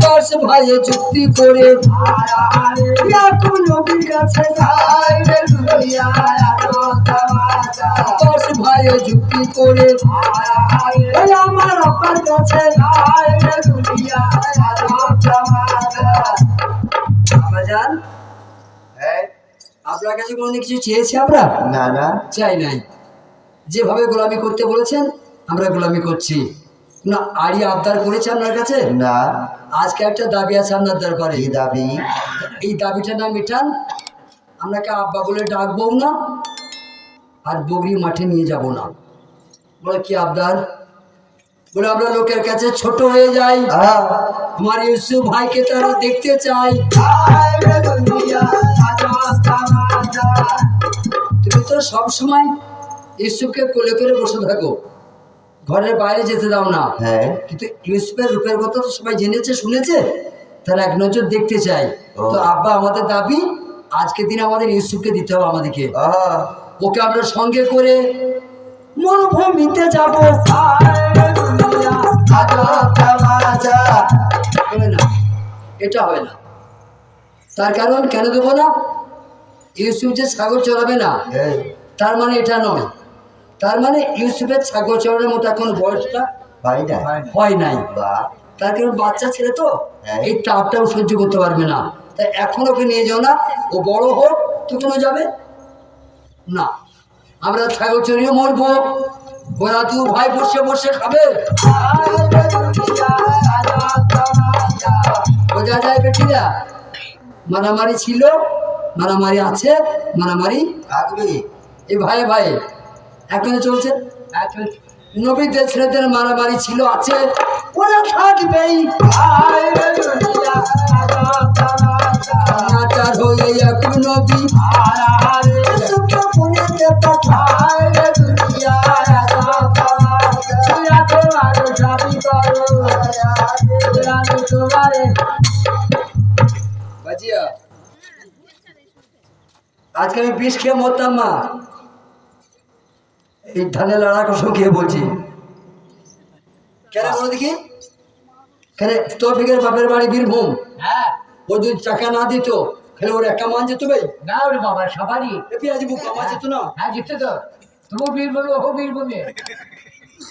দশ ভাইয়ে চুক্তি করে ইয়াকুব নবীর কাছে যায় রে দুনিয়া। দশ ভাইয়ে চুক্তি করে ওই আমার আব্বার কাছে যায় রে দুনিয়া। আব্বাজান, আপনার কাছে কোনো কিছু চেয়েছি আমরা? না না, চাই নাই। যেভাবে গোলামি করতে বলেছেন আমরা গোলামি করছি। না আড়ি আবদার করেছে আপনার কাছে? না। আজকে একটা দাবি আছে আপনার দরবারে। এই দাবি? এই দাবিটা না মিটান, আপনাকে আব্বা বলে ডাকবো না, আর বগরি মাঠে নিয়ে যাব না। বলে কি আবদার? বলে আমরা লোকের কাছে ছোট হয়ে যাই, আমার ইউসুফ ভাইকে তারা দেখতে চাই। তুমি তো সবসময় ইউসুফকে কোলে করে বসে থাকো, ঘরের বাইরে যেতে দাও না। হ্যাঁ, কিন্তু ইউসুফের রূপের কথা তো সবাই জেনেছে শুনেছে, তারা এক নজর দেখতে চায়। তো আব্বা আমাদের দাবি আজকের দিন আমাদের ইউসুফকে দিতে হবে আমাদেরকে। ওকে আমরা সঙ্গে করে মরুভূমিতে যাব। না, এটা হবে না। তার কারণ কেন দেবো না? ইউসুফ যে ছাগল চড়াবে না তার মানে এটা নয়। তার মানে ইউসুফের ছাগল চড়ানোর মতো এখন বয়সটা হয় নাই। তার কারণ বাচ্চা ছেলে তো এই তাপটাও সহ্য করতে পারবে না। তাই এখন ওকে নিয়ে যাও না, ও বড় হোক তখন ও যাবে না। আমরা ছাগল চড়িয়ে মরবো, ওরা দু ভাই বসে বসে খাবে। বোঝা যায় বেটিরা, মারামারি ছিল, মারামারি আছে, মারামারি থাকবে। এই ভাই ভাই এখনো চলছে। নবীদের ছেলেদের মারামারি ছিল, আছে, ওরা থাকবেই। হয়ে ইয়াকুব নবী আজকে আমি বিষ খেয়ে মরতাম না। এই ধানের লড়া কসম খেয়ে বলছি। কেন বলো দেখি? কেন তৌফিকের বাপের বাড়ি বীরভূম, ও যদি টাকা না দিত তাহলে ওর একা মান যেত ভাই না। ওরে বাবা সবারই পেঁয়াজি বুক আমার যেত না। হ্যাঁ জিততে তো তবু বীরভূমি, ওহো বীরভূমি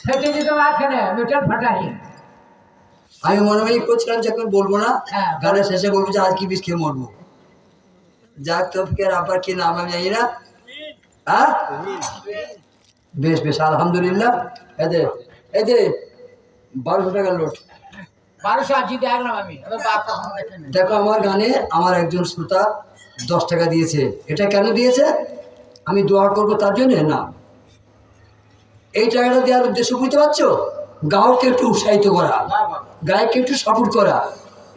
ফেটে যেত মাঝখানে মিটার ফাটাই। আমি মনে মনে করছিলাম যে এখন বলবো না, হ্যাঁ গানের শেষে বলবো যে আজ কি বিষ খেয়ে মরবো। যাক, তৌফিকের আব্বার কি নাম আমি জানি না। হ্যাঁ বেশ বেশ আলহামদুলিল্লাহ। এই যে 1200 টাকার লোট। 1200 আজি দেখলাম আমি। দেখো আমার গানে আমার একজন শ্রোতা 10 টাকা দিয়েছে। এটা কেন দিয়েছে? আমি দোয়া করবো তার জন্য না। এই টাকাটা দেওয়ার উদ্দেশ্য বুঝতে পারছো? গায়ককে একটু উৎসাহিত করা, গায়ককে একটু সাপোর্ট করা,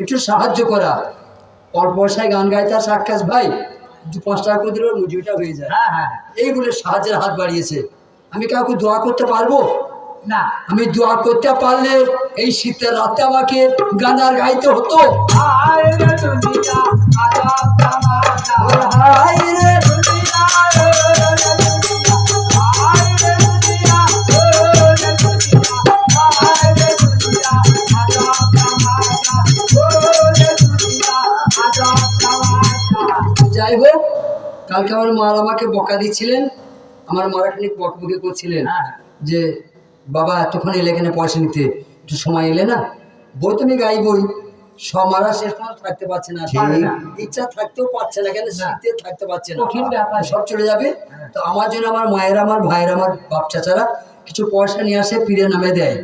একটু সাহায্য করা। অল্প পয়সায় গান গায় তার সাক্ষাৎ ভাই 2-5 টাকা করে দিলেও মজুরিটা হয়ে যায়। এই বলে সাহায্যের হাত বাড়িয়েছে। আমি কাউকে দোয়া করতে পারবো না? আমি দোয়া করতে পারলে এই শীতের রাতে আমাকে গান আর গাইতে হতো। যাই হোক, কালকে আমার মা আমাকে বকা দিচ্ছিলেন, আমার মারা খানিক বকবকি করছিলেন যে বাবা এতক্ষণ এলে এখানে পয়সা নিতে, একটু সময় এলে না। বই তুমি গাইবই, সব মারা শেষ পর্যন্ত থাকতে পারছে না, ইচ্ছা থাকতেও পারছে না, কেন শীতে থাকতে পারছে না, সব চলে যাবে। তো আমার জন্য আমার মায়েরা, আমার ভাইয়েরা, আমার বাপ চাচারা কিছু পয়সা নিয়ে আসে, পীরে নামে দেয়।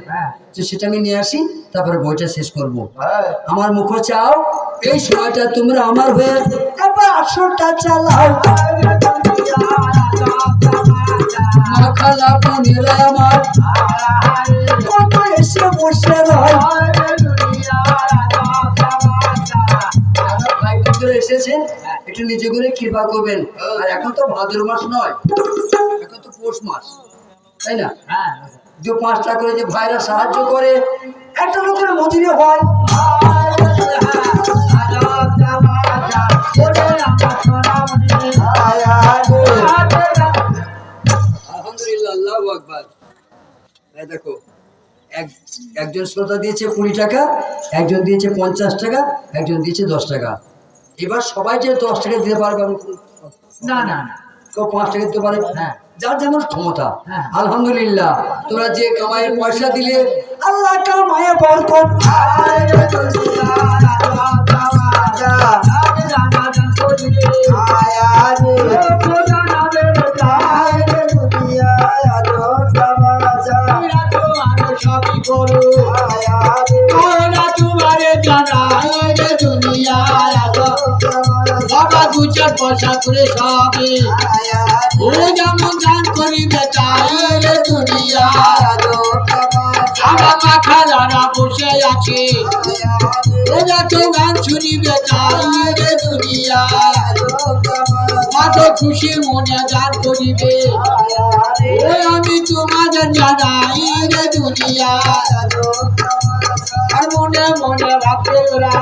তো সেটা আমি নিয়ে আসি, তারপরে বইটা শেষ করবো। আমার মুখ চাও এই সময়টা তোমরা আমার হয়ে এবার 800টা চালাও। মাখালা বোনেরা আমার কত এসে বসে রয়। ভাই বন্ধুরা এসেছেন, একটু নিজে করে কৃপা করবেন। আর এখন তো ভাদ্র মাস নয়, এখন তো পৌষ মাস, তাই না? যে 5 টাকা করে যে ভাইরা সাহায্য করে, একটা লোকের মজুরি হয়। আলহামদুলিল্লাহ, আল্লাহু আকবার। দেখো একজন শ্রোতা দিয়েছে 20 টাকা, একজন দিয়েছে 50 টাকা, একজন দিয়েছে 10 টাকা। এবার সবাই যে 10 টাকা দিতে পারবে না না না, কেউ 5 টাকা দিতে পারে, হ্যাঁ। যার যেমন ক্ষমতা। হ্যাঁ। আলহামদুলিল্লাহ, তোরা যে কামাইয়ের পয়সা দিলে আল্লাহ কামায়ে বরকত বাবা 2-4 পয়সা করে সবে ও যেমন গান করিবে চাই রে দুনিয়া। আমার মাথা যারা বসে আছে ও যত গান শুনিবে চাই রে দুনিয়া। কত খুশি মনে গান করিবে ও আমি তোমাদের জানাই রে দুনিয়া। আর মনে মনে ভাবতে ওরা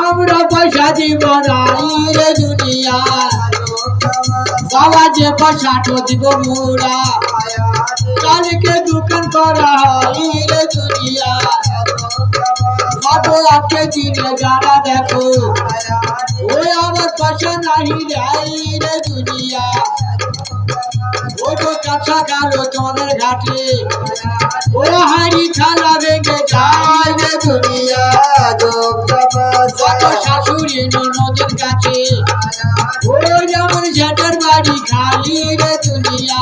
আমরা পয়সা দিব নাই রে দুনিয়া। বাবা যে পয়সাটা দিব মোরা কালকে দোকান করা হয় রে দুনিয়া। কত আজকে দিনে যারা দেখো ওই আমার পয়সা নাহি যাই রে দুনিয়া। ওই তো কাঁচা কালো তোমাদের ঘাটে ওরা হাড়ি খানা ভেঙে যায় রে দুনিয়া। কত শাশুড়ি ননদের কাছে ওই যেমন ঝেটের বাড়ি খালি রে দুনিয়া।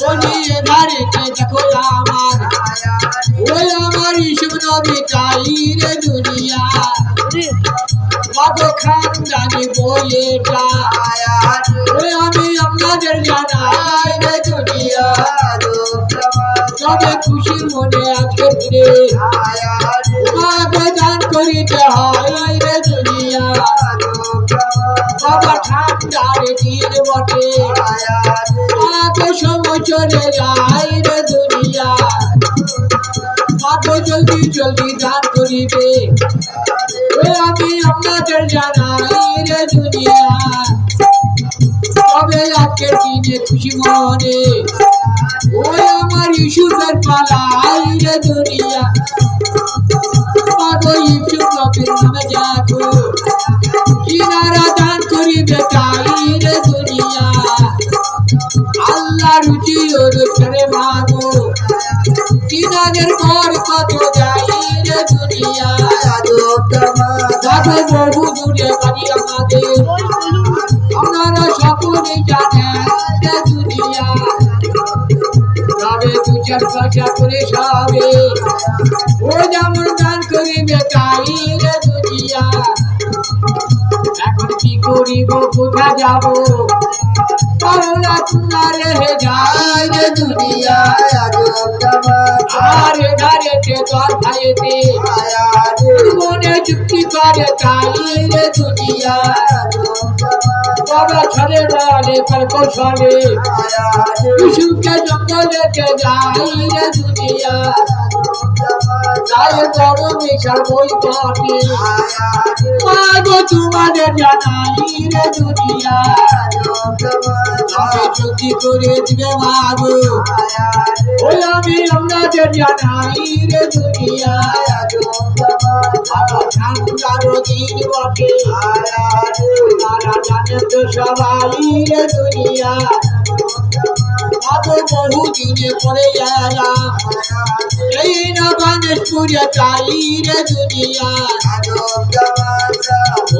বলি এধারেতে দেখো আমার ওই আমার ইসুফ নবী চাই রে দুনিয়া। কত খানদানি বইটা ওই আমি আপনাদের জানাই রে দুনিয়া। তবে খুশি মনে আজকের দিনে তোমাকে দান করিতে হয় রে দুনিয়া। বাবা ঠান্ডার দিন বটে কত সময় চলে যায় রে দুনিয়া। কত জলদি জলদি দান করিবে ওই আমি আপনাদের জানাই রে দুনিয়া। তবে আজকের দিনে খুশি মনে ওই আমার ইসুফের পালাই রে দুনিয়া। কত ইসুফ নবীর নামে যাকো কিনারা দান করিবে চাই রে দুনিয়া। আল্লাহ রুচি ওর ছেড়ে মাগো কিনাদের ঘর কত যাই রে দুনিয়া। কত বহু দূরে বাড়ি আমাদের আপনারা সকলেই জানেন রে দুনিয়া। তবে 2-4 পয়সা করে সবে ও যেমন দান করিবে চাই রে দুনিয়া। এখন কি করিব কোথা যাব করোনা তুনা রেহে যায় রে দুনিয়া। আর এধারেতে তোর ভাইতে মনে যুক্তি করে চাই রে দুনিয়া। বাবা ছড়ে বলে পর কৌশলে ইসুফকে জঙ্গলেতে যাই রে দুনিয়া। গায়ে বড় মিশাল বই পাটি মাগো তোমাদের জানাই রে দুনিয়া। যদি করে দিবে মাগো ওই আমি আপনাদের জানাই রে দুনিয়া। ঠান্ডার দিন বটে তারা জানে তো সবাই রে দুনিয়া। কত বহু দিনে পরে এলাম এই না গণেশপুরে চাই রে দুনিয়া।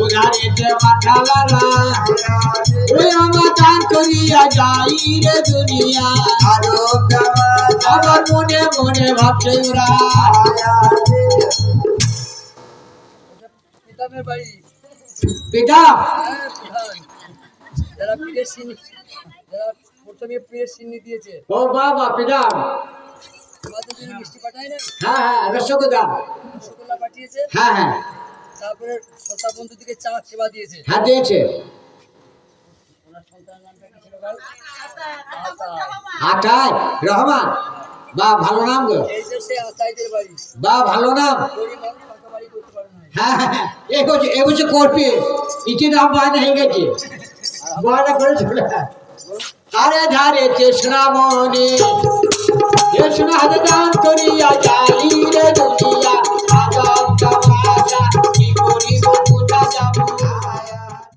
উধারেতে মাথা লাগা ওই আমার দান করিয়া যাই রে দুনিয়া। আবার মনে মনে ভাবছে ওরা পিতামের বাড়ি পিতা যারা পীরের সিন্নি, যারা প্রথমে পীরের সিন্নি দিয়েছে ও বাবা পিতা। তোমাদের জন্য মিষ্টি পাঠায় না, হ্যাঁ হ্যাঁ রসগোল্লা রসগোল্লা পাঠিয়েছে। হ্যাঁ হ্যাঁ তারপরে শ্রোতা বন্ধু থেকে চা সেবা দিয়েছে। হ্যাঁ দিয়েছে। ওনার সন্তানের নামটা কি ছিল ভাই? আতাই। আটাই রহমান বা ভালো নাম গো। এই যে সে আতাইদের বাড়ি, বা ভালো নাম। গরিব মানুষ কত বাড়ি করতে পারে না। হ্যাঁ হ্যাঁ এই বছর করবি ইটি নাম বায়না হয়ে গেছে বায়না করে চলে। আরে ধারে শ্রাবণে এ সোনা হাতে দান করিয়া